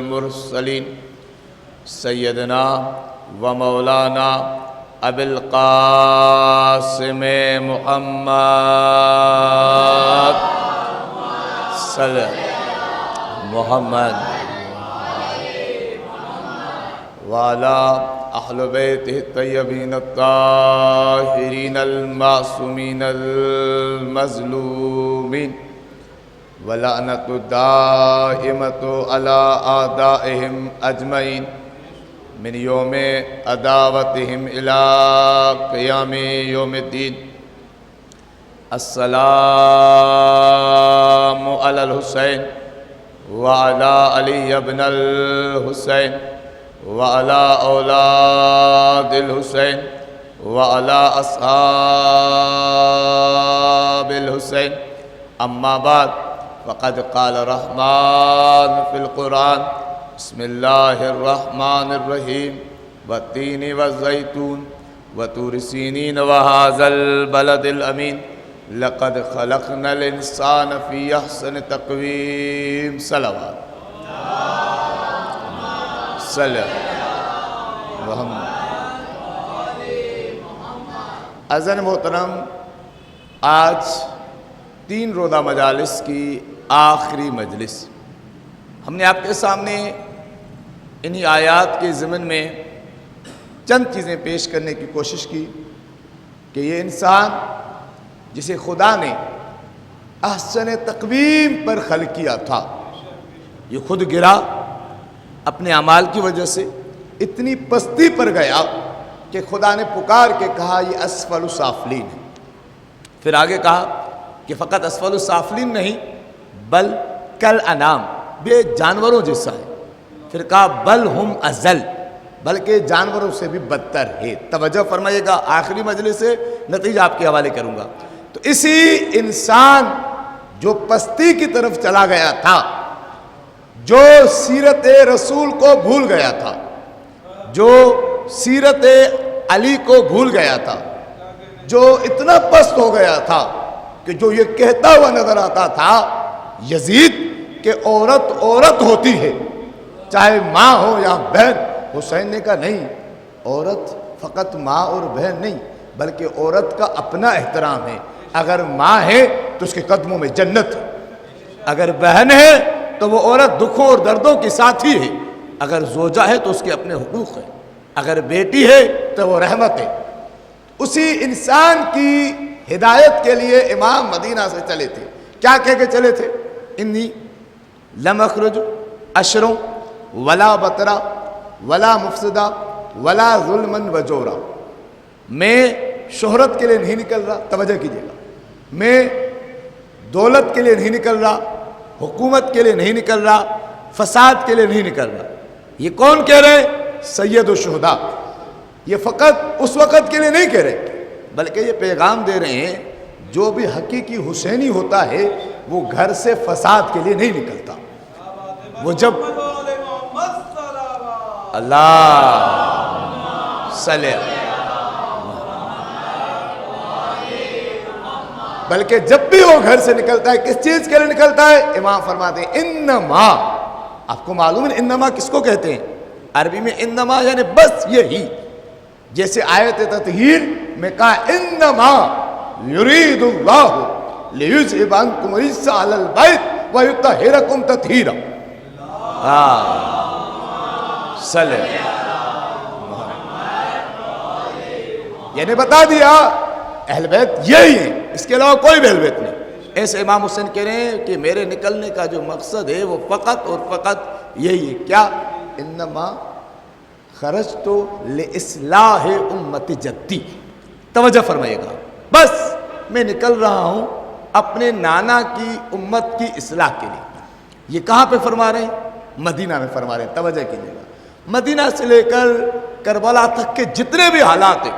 المرسلین سیدنا و مولانا ابی القاسم محمد صلی محمد وعلی اہل بیتہ الطیبین الطاہرین المعصومین المظلومین ولعنۃ الدائمۃ علی اعدائہم اجمعین من یوم عداوتہم الی قیام یوم الدین۔ السلام علی الحسین وعلی علی ابن الحسین وعلی اولاد الحسین وعلی اصحاب الحسین، اما بعد فقد قال الرحمن فی القرآن بسم اللہ الرحمن الرحیم والتین والزیتون وطور سینین وہذا البلد الامین لقد خلقنا الانسان فی احسن تقویم۔ صلوات صلی محمد۔ عزیزان محترم، آج 3 روزہ مجالس کی آخری مجلس، ہم نے آپ کے سامنے انہی آیات کے ضمن میں چند چیزیں پیش کرنے کی کوشش کی کہ یہ انسان جسے خدا نے احسن تقویم پر خلق کیا تھا، یہ خود گرا اپنے اعمال کی وجہ سے، اتنی پستی پر گیا کہ خدا نے پکار کے کہا یہ اسفل السافلین ہے۔ پھر آگے کہا کہ فقط اسفل السافلین نہیں بل کل انام، بے جانوروں جیسا ہے۔ پھر کہا بل ہم ازل، بلکہ جانوروں سے بھی بدتر ہے۔ توجہ فرمائیے گا، آخری مجلس سے نتیجہ آپ کے حوالے کروں گا۔ تو اسی انسان جو پستی کی طرف چلا گیا تھا، جو سیرت رسول کو بھول گیا تھا، جو سیرت علی کو بھول گیا تھا، جو اتنا پست ہو گیا تھا کہ جو یہ کہتا ہوا نظر آتا تھا یزید کہ عورت عورت ہوتی ہے، چاہے ماں ہو یا بہن۔ حسین نے کہا نہیں، عورت فقط ماں اور بہن نہیں بلکہ عورت کا اپنا احترام ہے۔ اگر ماں ہے تو اس کے قدموں میں جنت ہے، اگر بہن ہے تو وہ عورت دکھوں اور دردوں کی ساتھی ہے، اگر زوجہ ہے تو اس کے اپنے حقوق ہیں، اگر بیٹی ہے تو وہ رحمت ہے۔ اسی انسان کی ہدایت کے لیے امام مدینہ سے چلے تھے، کیا کہہ کے چلے تھے؟ انی لم اخرج اشروں ولا بطرا ولا مفسدہ ولا ظلما وجورا، میں شہرت کے لیے نہیں نکل رہا، توجہ کیجیے گا، میں دولت کے لیے نہیں نکل رہا، حکومت کے لیے نہیں نکل رہا، فساد کے لیے نہیں نکل رہا۔ یہ کون کہہ رہے؟ سید الشہداء۔ یہ فقط اس وقت کے لیے نہیں کہہ رہے بلکہ یہ پیغام دے رہے ہیں جو بھی حقیقی حسینی ہوتا ہے وہ گھر سے فساد کے لیے نہیں نکلتا، وہ جب اللہ صلی بلکہ جب بھی وہ گھر سے نکلتا ہے کس چیز کے لیے نکلتا ہے؟ امام فرماتے ہیں انما، آپ کو معلوم ہے انما کس کو کہتے ہیں؟ عربی میں انما یعنی بس یہی، جیسے آیت تطہیر میں کہا انما یرید اللہ لیذھب عنکم الرجس اہل البیت ویطہرکم تطہیرا۔ صلی یعنی بتا دیا اہل بیت یہی ہے، اس کے علاوہ کوئی بھی اہل بیت نہیں۔ ایسے امام حسین کہہ رہے ہیں کہ میرے نکلنے کا جو مقصد ہے وہ فقط اور فقط یہی ہے، کیا؟ انما خرجت لاصلاح امت جدی۔ توجہ فرمائیے گا، بس میں نکل رہا ہوں اپنے نانا کی امت کی اصلاح کے لیے۔ یہ کہاں پہ فرما رہے ہیں؟ مدینہ میں فرما رہے ہیں، توجہ کیجیے گا۔ مدینہ سے لے کر کربلا تک کے جتنے بھی حالات ہیں،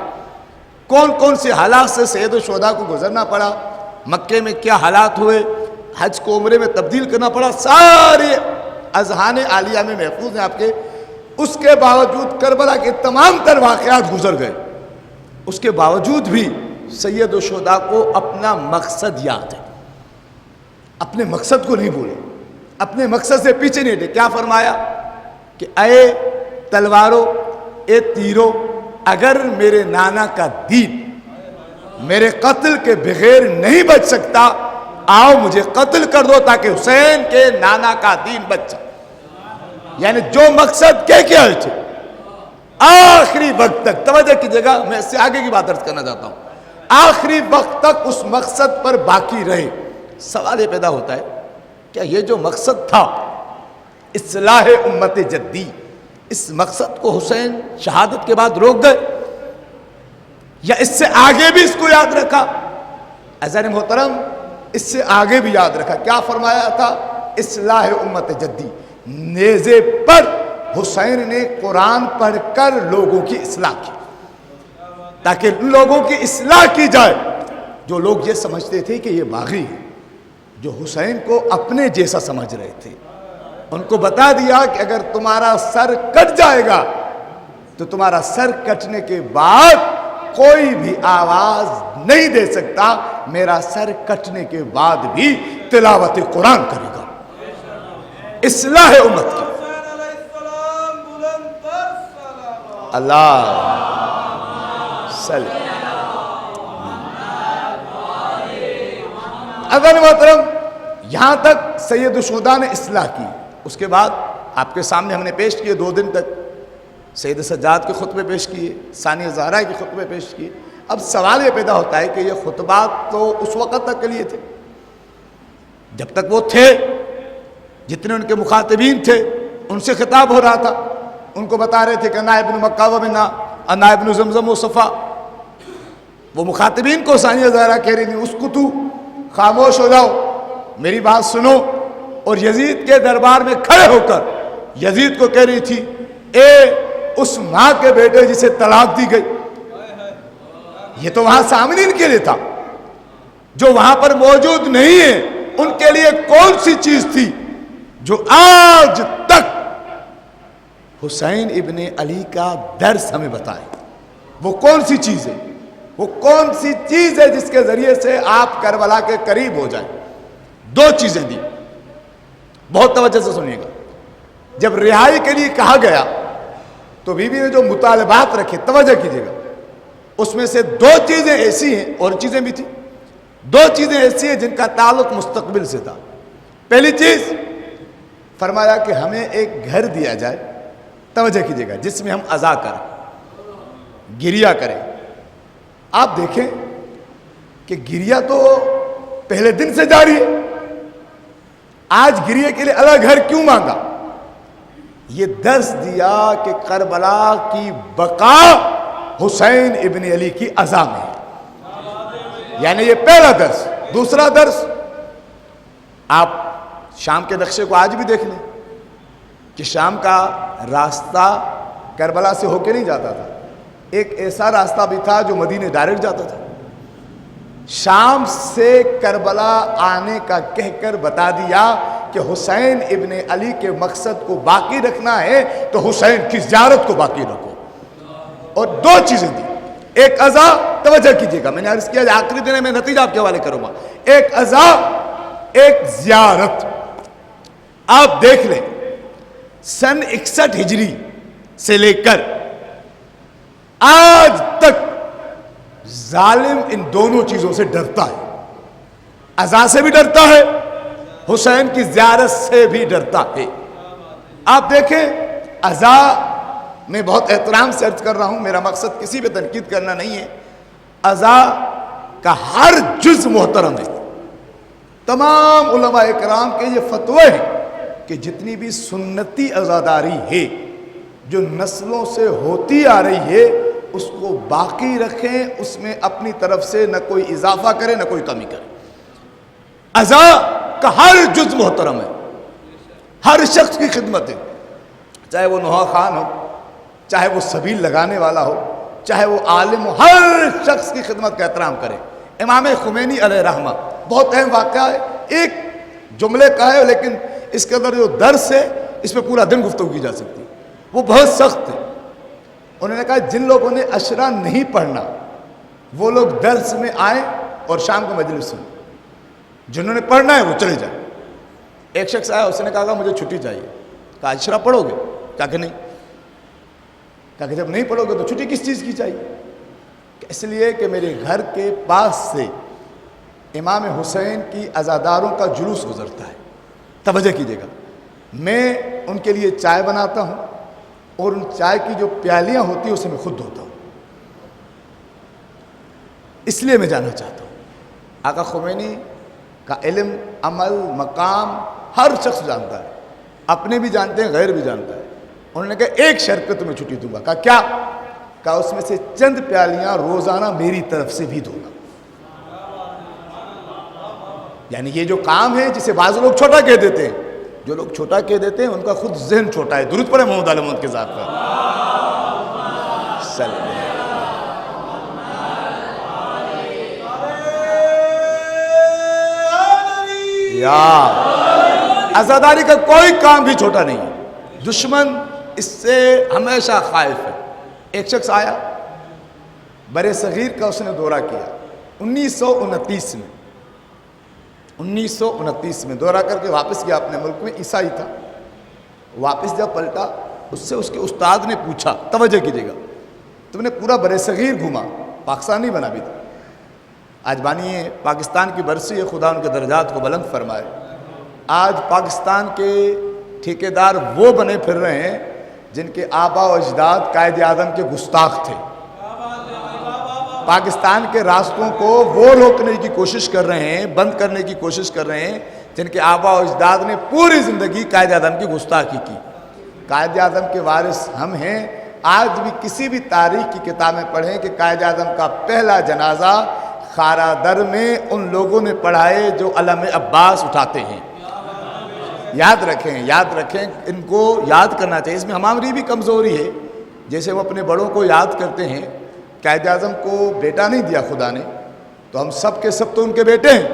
کون کون سے حالات سے سید الشہداء کو گزرنا پڑا، مکے میں کیا حالات ہوئے، حج کو عمرے میں تبدیل کرنا پڑا، سارے اذہان عالیہ میں محفوظ ہیں آپ کے۔ اس کے باوجود کربلا کے تمام تر واقعات گزر گئے، اس کے باوجود بھی سید الشہداء کو اپنا مقصد یاد ہے، اپنے مقصد کو نہیں بھولے، اپنے مقصد سے پیچھے نہیں ہٹے۔ کیا فرمایا؟ کہ اے تلواروں، اے تیروں، اگر میرے نانا کا دین میرے قتل کے بغیر نہیں بچ سکتا، آؤ مجھے قتل کر دو تاکہ حسین کے نانا کا دین بچ جائے۔ یعنی جو مقصد کیا تھے آخری وقت تک، توجہ کیجیے گا، میں اس سے آگے کی بات عرض کرنا چاہتا ہوں، آخری وقت تک اس مقصد پر باقی رہے۔ سوال یہ پیدا ہوتا ہے، کیا یہ جو مقصد تھا اصلاح امت جدی، اس مقصد کو حسین شہادت کے بعد روک گئے یا اس سے آگے بھی اس کو یاد رکھا؟ عزیزان محترم، اس سے آگے بھی یاد رکھا۔ کیا فرمایا تھا؟ اصلاح امت جدی، نیزے پر حسین نے قرآن پڑھ کر لوگوں کی اصلاح کی، تاکہ لوگوں کی اصلاح کی جائے۔ جو لوگ یہ سمجھتے تھے کہ یہ باغی ہے، جو حسین کو اپنے جیسا سمجھ رہے تھے، ان کو بتا دیا کہ اگر تمہارا سر کٹ جائے گا تو تمہارا سر کٹنے کے بعد کوئی بھی آواز نہیں دے سکتا، میرا سر کٹنے کے بعد بھی تلاوت قرآن کرے گا۔ اصلاح امت کی اللہ صلی اگر محترم، یہاں تک سید الشہداء نے اصلاح کی۔ اس کے بعد آپ کے سامنے ہم نے پیش کیے 2 دن تک، سید سجاد کے خطبے پیش کیے، ثانیہ زہرا کے خطبے پیش کیے۔ اب سوال یہ پیدا ہوتا ہے کہ یہ خطبات تو اس وقت تک کے لیے تھے جب تک وہ تھے، جتنے ان کے مخاطبین تھے ان سے خطاب ہو رہا تھا، ان کو بتا رہے تھے کہ انا ابن مکہ و منا، انا ابن زمزم و صفا۔ وہ مخاطبین کو ثانیہ زہرا کہہ رہی تھی اسکتو، خاموش ہو جاؤ، میری بات سنو، اور یزید کے دربار میں کھڑے ہو کر یزید کو کہہ رہی تھی اے اس ماں کے بیٹے جسے طلاق دی گئی۔ یہ تو وہاں سامعین کے لیے تھا، جو وہاں پر موجود نہیں ہیں ان کے لیے کون سی چیز تھی جو آج تک حسین ابن علی کا درس ہمیں بتائے؟ وہ کون سی چیز ہے؟ وہ کون سی چیز ہے جس کے ذریعے سے آپ کربلا کے قریب ہو جائیں؟ 2 چیزیں دی، بہت توجہ سے سنیے گا۔ جب رہائی کے لیے کہا گیا تو بی بی نے جو مطالبات رکھے، توجہ کیجیے گا، اس میں سے 2 چیزیں ایسی ہیں، اور چیزیں بھی تھیں، 2 چیزیں ایسی ہیں جن کا تعلق مستقبل سے تھا۔ پہلی چیز فرمایا کہ ہمیں ایک گھر دیا جائے، توجہ کیجیے گا، جس میں ہم عزا کریں، گریہ کریں۔ آپ دیکھیں کہ گریہ تو پہلے دن سے جاری ہے، آج گریہ کے لیے الگ گھر کیوں مانگا؟ یہ درس دیا کہ کربلا کی بقا حسین ابن علی کی عزا میں ہے، یعنی یہ پہلا درس۔ دوسرا درس، آپ شام کے نقشے کو آج بھی دیکھ لیں کہ شام کا راستہ کربلا سے ہو کے نہیں جاتا تھا، ایک ایسا راستہ بھی تھا جو مدینے ڈائریکٹ جاتا تھا۔ شام سے کربلا آنے کا کہہ کر بتا دیا کہ حسین ابن علی کے مقصد کو باقی رکھنا ہے تو حسین کی زیارت کو باقی رکھو۔ اور 2 چیزیں دی، ایک عزا، توجہ کیجیے گا، میں نے عرض کیا آخری دن میں نتیجہ آپ کے حوالے کروں گا، ایک عزا، ایک زیارت۔ آپ دیکھ لیں سن 61 ہجری سے لے کر آج تک ظالم ان دونوں چیزوں سے ڈرتا ہے، عزا سے بھی ڈرتا ہے، حسین کی زیارت سے بھی ڈرتا ہے۔ آپ دیکھیں عزا میں بہت احترام سے عرض کر رہا ہوں، میرا مقصد کسی پہ تنقید کرنا نہیں ہے، عزا کا ہر جز محترم ہے۔ تمام علماء اکرام کے یہ فتوے ہیں کہ جتنی بھی سنتی عزاداری ہے جو نسلوں سے ہوتی آ رہی ہے اس کو باقی رکھیں، اس میں اپنی طرف سے نہ کوئی اضافہ کرے نہ کوئی کمی کرے۔ عزا کا ہر جز محترم ہے، ہر شخص کی خدمت ہے، چاہے وہ نوحہ خان ہو، چاہے وہ سبیل لگانے والا ہو، چاہے وہ عالم ہو، ہر شخص کی خدمت کا احترام کرے۔ امام خمینی علیہ رحمہ، بہت اہم واقعہ ہے، ایک جملے کا ہے لیکن اس کے اندر جو درس ہے اس پہ پورا دن گفتگو کی جا سکتی ہے، وہ بہت سخت ہے۔ انہوں نے کہا جن لوگوں نے عشرہ نہیں پڑھنا وہ لوگ درس میں آئیں اور شام کو مجلس سنیں، جنہوں نے پڑھنا ہے وہ چلے جائیں۔ ایک شخص آیا، اس نے کہا مجھے چھٹی چاہیے، کہا عشرہ پڑھو گے؟ کہا کہ نہیں. کہا کہ جب نہیں پڑھو گے تو چھٹی کس چیز کی چاہیے؟ اس لیے کہ میرے گھر کے پاس سے امام حسین کی عزاداروں کا جلوس گزرتا ہے. توجہ کیجیے گا، میں ان کے لیے چائے بناتا ہوں اور ان چائے کی جو پیالیاں ہوتی ہیں اسے میں خود دھوتا ہوں. اس لیے میں جانا چاہتا ہوں. آقا خمینی کا علم، عمل، مقام ہر شخص جانتا ہے، اپنے بھی جانتے ہیں، غیر بھی جانتا ہے. انہوں نے کہا ایک شرط پہ تمہیں چھٹی دوں گا. کہا کیا؟ کہا اس میں سے چند پیالیاں روزانہ میری طرف سے بھی دھونا. یعنی یہ جو کام ہے جسے بعض لوگ چھوٹا کہہ دیتے ہیں، جو لوگ چھوٹا کہہ دیتے ہیں ان کا خود ذہن چھوٹا ہے. درود پڑھے محمد علیہ محمد کے ذات پر. عزاداری کا کوئی کام بھی چھوٹا نہیں ہے. دشمن اس سے ہمیشہ خائف ہے. ایک شخص آیا بر صغیر کا، اس نے دورہ کیا 1929 میں دورہ کر کے واپس گیا اپنے ملک میں. عیسائی تھا. واپس جب پلٹا اس سے اس کے استاد نے پوچھا، توجہ کیجیے گا، تم نے پورا بر صغیر گھوما، پاکستان نہیں بنا بھی تھا. آج بانی پاکستان کی برسی ہے، خدا ان کے درجات کو بلند فرمائے. آج پاکستان کے ٹھیکیدار وہ بنے پھر رہے ہیں جن کے آبا و اجداد قائد اعظم کے گستاخ تھے. پاکستان کے راستوں کو وہ روکنے کی کوشش کر رہے ہیں، بند کرنے کی کوشش کر رہے ہیں جن کے آبا و اجداد نے پوری زندگی قائد اعظم کی گستاخی کی. قائد اعظم کے وارث ہم ہیں. آج بھی کسی بھی تاریخ کی کتابیں پڑھیں کہ قائد اعظم کا پہلا جنازہ خارا در میں ان لوگوں نے پڑھائے جو علم عباس اٹھاتے ہیں. یاد رکھیں، ان کو یاد کرنا چاہیے. اس میں ہماری بھی کمزوری ہے. جیسے وہ اپنے بڑوں کو یاد کرتے ہیں، قائد اعظم کو بیٹا نہیں دیا خدا نے، تو ہم سب کے سب تو ان کے بیٹے ہیں.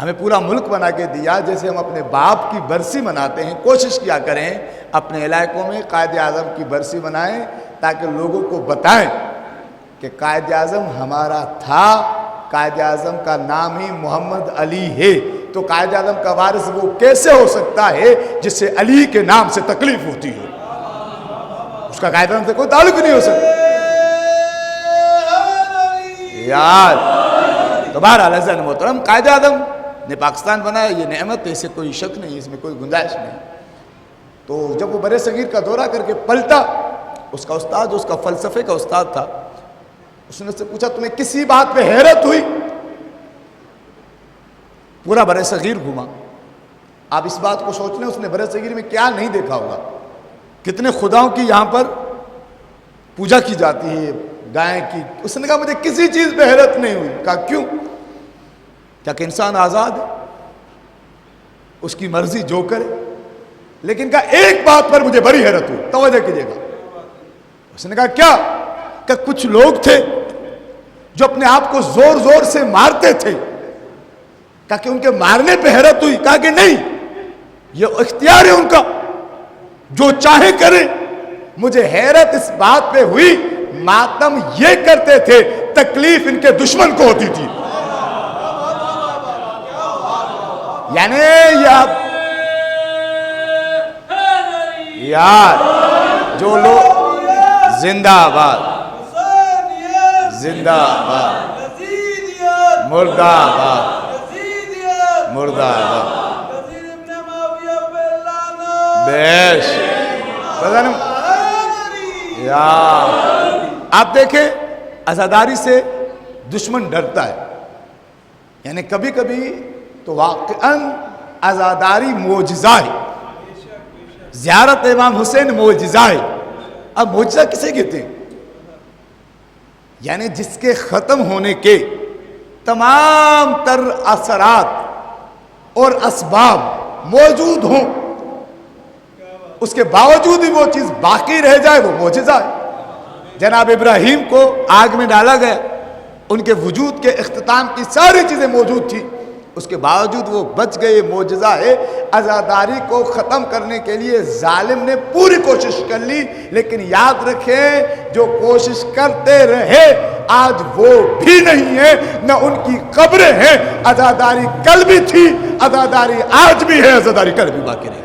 ہمیں پورا ملک بنا کے دیا. جیسے ہم اپنے باپ کی برسی مناتے ہیں، کوشش کیا کریں اپنے علاقوں میں قائد اعظم کی برسی منائیں تاکہ لوگوں کو بتائیں کہ قائد اعظم ہمارا تھا. قائد اعظم کا نام ہی محمد علی ہے. تو قائد اعظم کا وارث وہ کیسے ہو سکتا ہے جس سے علی کے نام سے تکلیف ہوتی ہو؟ اس کا قائد اعظم سے کوئی تعلق نہیں ہو سکتا. یار تو بہرحال عزیزان محترم، قائد اعظم نے پاکستان بنایا، یہ نعمت ہے، اسے کوئی شک نہیں، اس میں کوئی گنجائش نہیں. تو جب وہ بر صغیر کا دورہ کر کے پلٹا، اس کا استاد، اس کا فلسفے کا استاد تھا، اس نے اس سے پوچھا تمہیں کسی بات پہ حیرت ہوئی؟ پورا بر صغیر گھوما. آپ اس بات کو سوچ لیں، اس نے بر صغیر میں کیا نہیں دیکھا ہوگا. کتنے خداؤں کی یہاں پر پوجا کی جاتی ہے، گائے کی. اس نے کہا مجھے کسی چیز پہ حیرت نہیں ہوئی. کہا کیوں؟ کیا کہ انسان آزاد ہے، اس کی مرضی جو کرے. لیکن کہا ایک بات پر مجھے بڑی حیرت ہوئی، توجہ کیجیے گا. اس نے کہا کیا؟ کہ کچھ لوگ تھے جو اپنے آپ کو زور زور سے مارتے تھے. کہا کہ ان کے مارنے پہ حیرت ہوئی. کہا کہ نہیں، یہ اختیار ہے ان کا، جو چاہے کرے. مجھے حیرت اس بات پہ ہوئی ماتم یہ کرتے تھے، تکلیف ان کے دشمن کو ہوتی تھی. یعنی یار جو لوگ زندہ آباد، زندہ آباد، مردہ آباد، مردہ آباد، بیش. آپ دیکھیں عزاداری سے دشمن ڈرتا ہے. یعنی کبھی کبھی تو واقعاً عزاداری معجزہ ہے. زیارت امام حسین معجزہ ہے. اب معجزہ کسے کہتے ہیں؟ یعنی جس کے ختم ہونے کے تمام تر اثرات اور اسباب موجود ہوں، اس کے باوجود ہی وہ چیز باقی رہ جائے، وہ معجزہ ہے. جناب ابراہیم کو آگ میں ڈالا گیا، ان کے وجود کے اختتام کی ساری چیزیں موجود تھی، اس کے باوجود وہ بچ گئے، معجزہ ہے. عزاداری کو ختم کرنے کے لیے ظالم نے پوری کوشش کر لی، لیکن یاد رکھیں جو کوشش کرتے رہے آج وہ بھی نہیں ہے، نہ ان کی قبریں ہیں. عزاداری کل بھی تھی، عزاداری آج بھی ہے، عزاداری کل بھی باقی رہے.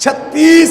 36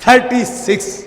36,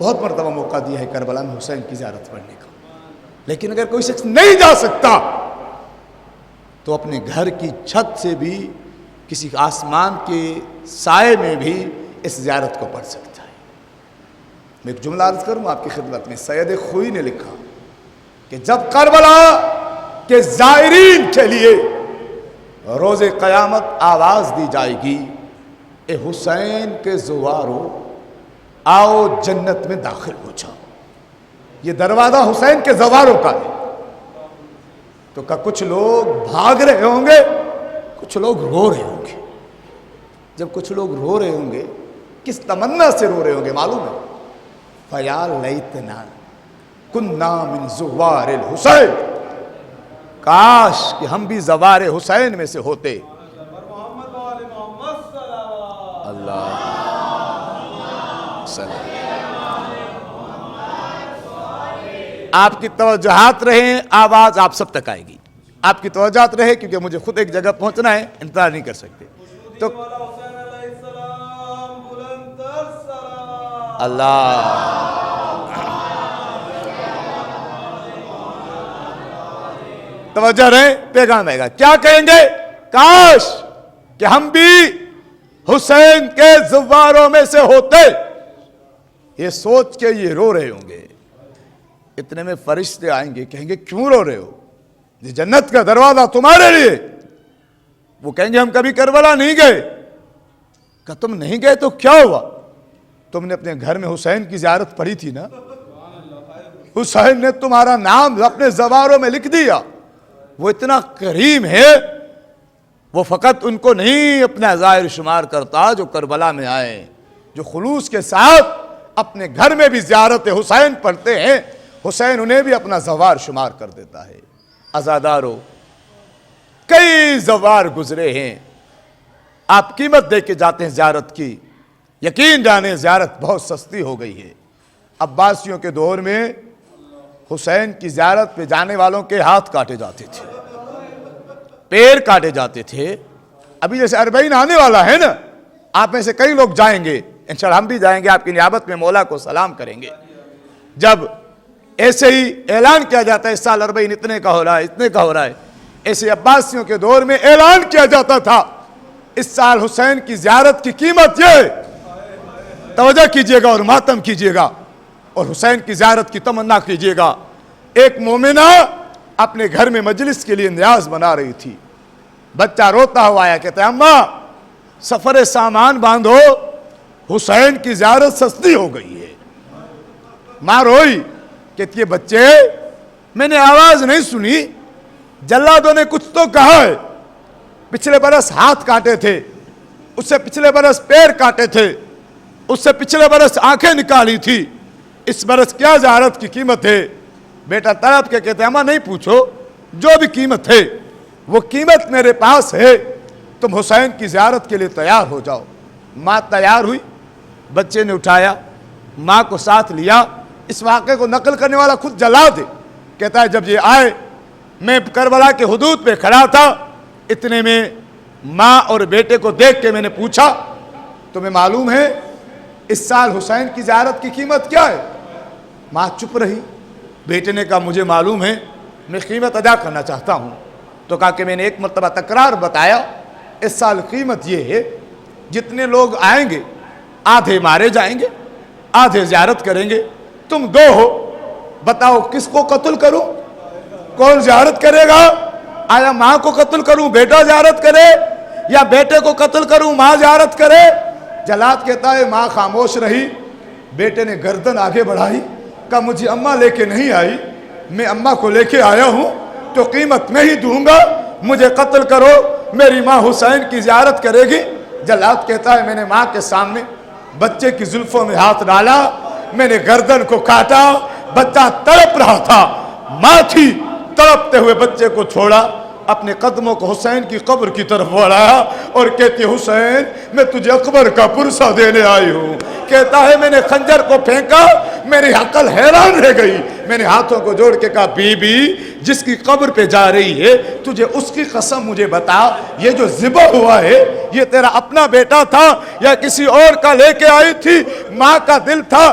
بہت مرتبہ موقع دیا ہے کربلا میں حسین کی زیارت پڑھنے کا، لیکن اگر کوئی شخص نہیں جا سکتا تو اپنے گھر کی چھت سے بھی کسی آسمان کے سائے میں بھی اس زیارت کو پڑھ سکتا ہے۔ میں ایک جملہ عرض کروں آپ کی خدمت میں، سید خوئی نے لکھا کہ جب کربلا کے زائرین کے لیے روز قیامت آواز دی جائے گی، اے حسین کے زوارو آؤ جنت میں داخل ہو جاؤ، یہ دروازہ حسین کے زواروں کا ہے، تو کچھ لوگ بھاگ رہے ہوں گے، کچھ لوگ رو رہے ہوں گے۔ جب کچھ لوگ رو رہے ہوں گے، کس تمنا سے رو رہے ہوں گے معلوم ہے؟ فَيَا لَيْتَنَا كُنَّا مِن زُوَّارِ الْحُسَيْنِ، کاش کہ ہم بھی زوار حسین میں سے ہوتے۔ اللہ آپ کی توجہات رہیں، آواز آپ سب تک آئے گی، آپ کی توجہات رہے، کیونکہ مجھے خود ایک جگہ پہنچنا ہے، انتظار نہیں کر سکتے۔ تو اللہ توجہ رہے، پیغام آئے گا، کیا کہیں گے؟ کاش کہ ہم بھی حسین کے زواروں میں سے ہوتے، یہ سوچ کے یہ رو رہے ہوں گے۔ اتنے میں فرشتے آئیں گے، کہیں گے کیوں رو رہے ہو؟ یہ جنت کا دروازہ تمہارے لیے۔ وہ کہیں گے ہم کبھی کربلا نہیں گئے۔ کہ تم نہیں گئے تو کیا ہوا؟ تم نے اپنے گھر میں حسین کی زیارت پڑھی تھی نا، حسین نے تمہارا نام اپنے زواروں میں لکھ دیا۔ وہ اتنا کریم ہے، وہ فقط ان کو نہیں اپنا ظاہر شمار کرتا جو کربلا میں آئے، جو خلوص کے ساتھ اپنے گھر میں بھی زیارت حسین پڑھتے ہیں، حسین انہیں بھی اپنا زوار شمار کر دیتا ہے۔ عزادارو، کئی زوار گزرے ہیں، آپ قیمت دے کے جاتے ہیں زیارت کی، یقین جانیں زیارت بہت سستی ہو گئی ہے۔ عباسیوں کے دور میں حسین کی زیارت پہ جانے والوں کے ہاتھ کاٹے جاتے تھے، پیر کاٹے جاتے تھے۔ ابھی جیسے اربعین آنے والا ہے نا، آپ میں سے کئی لوگ جائیں گے، انشاءاللہ ہم بھی جائیں گے، آپ کی نیابت میں مولا کو سلام کریں گے۔ جب ایسے ہی اعلان کیا جاتا ہے اس سال اربعین اتنے کا ہو رہا ہے، اتنے کا ہو رہا ہے، ایسے عباسیوں کے دور میں اعلان کیا جاتا تھا اس سال حسین کی زیارت کی قیمت یہ، توجہ کیجئے گا اور ماتم کیجئے گا اور حسین کی زیارت کی تمنا کیجئے گا۔ ایک مومنہ اپنے گھر میں مجلس کے لیے نیاز بنا رہی تھی، بچہ روتا ہوا آیا، کہتا ہے اماں سفر سامان باندھو، حسین کی زیارت سستی ہو گئی ہے۔ ماں روئی، کہتی ہے بچے میں نے آواز نہیں سنی، جلادوں نے کچھ تو کہا ہے، پچھلے برس ہاتھ کاٹے تھے، اس سے پچھلے برس پیر کاٹے تھے، اس سے پچھلے برس آنکھیں نکالی تھی، اس برس کیا زیارت کی قیمت ہے؟ بیٹا تڑپ کے کہتے ہیں اماں نہیں پوچھو، جو بھی قیمت ہے وہ قیمت میرے پاس ہے، تم حسین کی زیارت کے لیے تیار ہو جاؤ۔ ماں تیار ہوئی، بچے نے اٹھایا، ماں کو ساتھ لیا۔ اس واقعے کو نقل کرنے والا خود جلاد ہے، کہتا ہے جب یہ آئے میں کربلا کے حدود پہ کھڑا تھا، اتنے میں ماں اور بیٹے کو دیکھ کے میں نے پوچھا تمہیں معلوم ہے اس سال حسین کی زیارت کی قیمت کیا ہے؟ ماں چپ رہی، بیٹے نے کہا مجھے معلوم ہے، میں قیمت ادا کرنا چاہتا ہوں۔ تو کہا کہ میں نے ایک مرتبہ تکرار بتایا، اس سال قیمت یہ ہے جتنے لوگ آئیں گے آدھے مارے جائیں گے، آدھے زیارت کریں گے، تم دو ہو، بتاؤ کس کو قتل کروں؟ کون زیارت کرے گا؟ آیا ماں کو قتل کروں بیٹا زیارت کرے، یا بیٹے کو قتل کروں ماں زیارت کرے؟ جلاد کہتا ہے ماں خاموش رہی، بیٹے نے گردن آگے بڑھائی، کہا مجھے اماں لے کے نہیں آئی، میں اماں کو لے کے آیا ہوں تو قیمت میں ہی دوں گا، مجھے قتل کرو، میری ماں حسین کی زیارت کرے گی۔ جلاد کہتا ہے میں نے ماں کے سامنے بچے کی زلفوں میں ہاتھ ڈالا، میں نے گردن کو کاٹا، بچہ تڑپ رہا تھا، ماں تھی، تڑپتے ہوئے بچے کو چھوڑا، اپنے قدموں کو حسین کی قبر کی طرف بڑھایا اور کہتی حسین میں تجھے اکبر کا پرسہ دینے آئی ہوں۔ کہتا ہے میں نے خنجر کو پھینکا، میری عقل حیران رہ گئی، میں نے ہاتھوں کو جوڑ کے کہا بی بی جس کی قبر پہ جا رہی ہے تجھے اس کی قسم مجھے بتا، یہ جو ذبح ہوا ہے یہ تیرا اپنا بیٹا تھا یا کسی اور کا لے کے آئی تھی؟ ماں کا دل تھا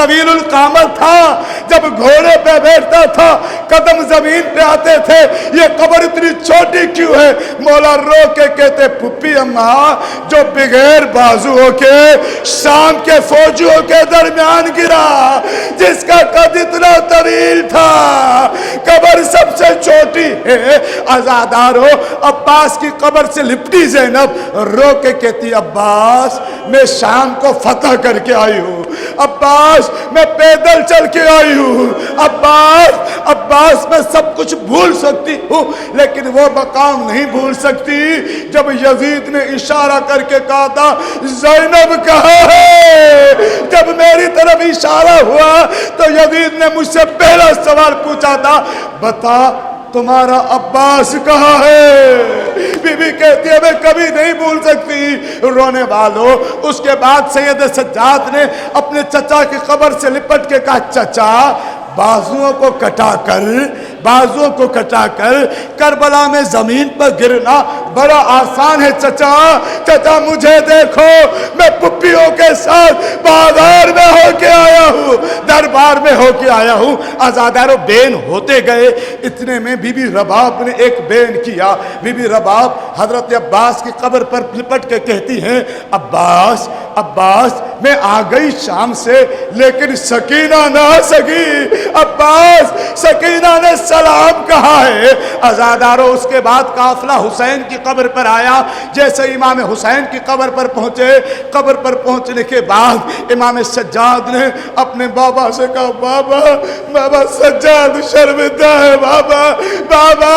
طویل القامت تھا، جب گھوڑے پہ بیٹھتا تھا قدم زمین پہ آتے تھے، یہ قبر اتنی چھوٹی کیوں ہے؟ مولا رو کے کہتے پھپھی اماں جو بغیر بازوؤں کے شام کے فوجیوں کے درمیان گرا، جس کا قد اتنا طویل تھا، قبر سب سے چھوٹی ہے۔ عزادارو، عباس کی قبر سے لپٹی زینب رو کے کہتی عباس میں شام کو فتح کر کے آئی ہوں، عباس میں پیدل چل کے آئی ہوں، عباس میں سب کچھ بھول سکتی ہوں لیکن وہ مقام نہیں بھول سکتی جب یزید نے اشارہ کر کے کہا تھا زینب کہاں ہے۔ جب میری طرف اشارہ ہوا تو یزید نے مجھ سے پہلا سوال پوچھا تھا بتا تمہارا عباس کہاں ہے؟ بی بی کہتی ہے میں کبھی نہیں بھول سکتی۔ رونے والوں، اس کے بعد سید سجاد نے اپنے چچا کی قبر سے لپٹ کے کہا چچا بازوؤں کو کٹا کر کربلا میں زمین پر گرنا بڑا آسان ہے چچا مجھے دیکھو میں پھپھیوں کے ساتھ بازار میں ہو کے آیا ہوں، دربار میں ہو کے آیا ہوں۔ عزادارو بین ہوتے گئے، اتنے میں بی بی رباب نے ایک بین کیا۔ بی بی رباب حضرت عباس کی قبر پر لپٹ کے کہتی ہیں عباس میں آ گئی شام سے لیکن سکینہ نہ آ سکی، عباس سکینہ نے سلام کہا ہے۔ عزادارو، اس کے بعد قافلہ حسین کی قبر پر آیا۔ جیسے امام حسین کی قبر پر پہنچے، قبر پر پہنچنے کے بعد امام سجاد نے اپنے بابا سے کہا بابا سجاد شرمندہ ہے، بابا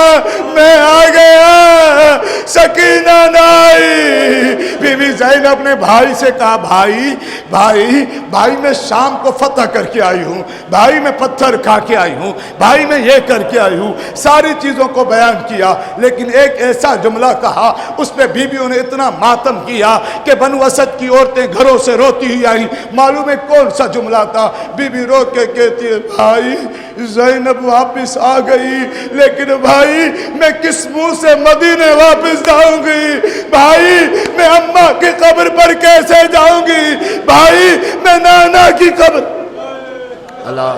میں آ گیا، سکینہ نہ آئی۔ بی بی زینب نے بھائی سے کہا بھائی میں شام کو فتح کر کے آئی ہوں، بھائی میں پتھر کھا کے آئی ہوں، بھائی میں یہ کر کے آئی ہوں، ساری چیزوں کو بیان کیا لیکن ایک ایسا جملہ کہا اس پہ بیویوں نے اتنا ماتم کیا کہ بنو اسد کی عورتیں گھروں سے روتی ہی آئیں۔ معلوم ہے کون سا جملہ تھا؟ بی بی رو کے کہتی ہے بھائی زینب واپس آ گئی لیکن بھائی میں کس منہ سے مدینے واپس جاؤں گی؟ بھائی میں اماں کی قبر پر کیسے جاؤں گی؟ بھائی میں نانا کی قبر۔ اللہ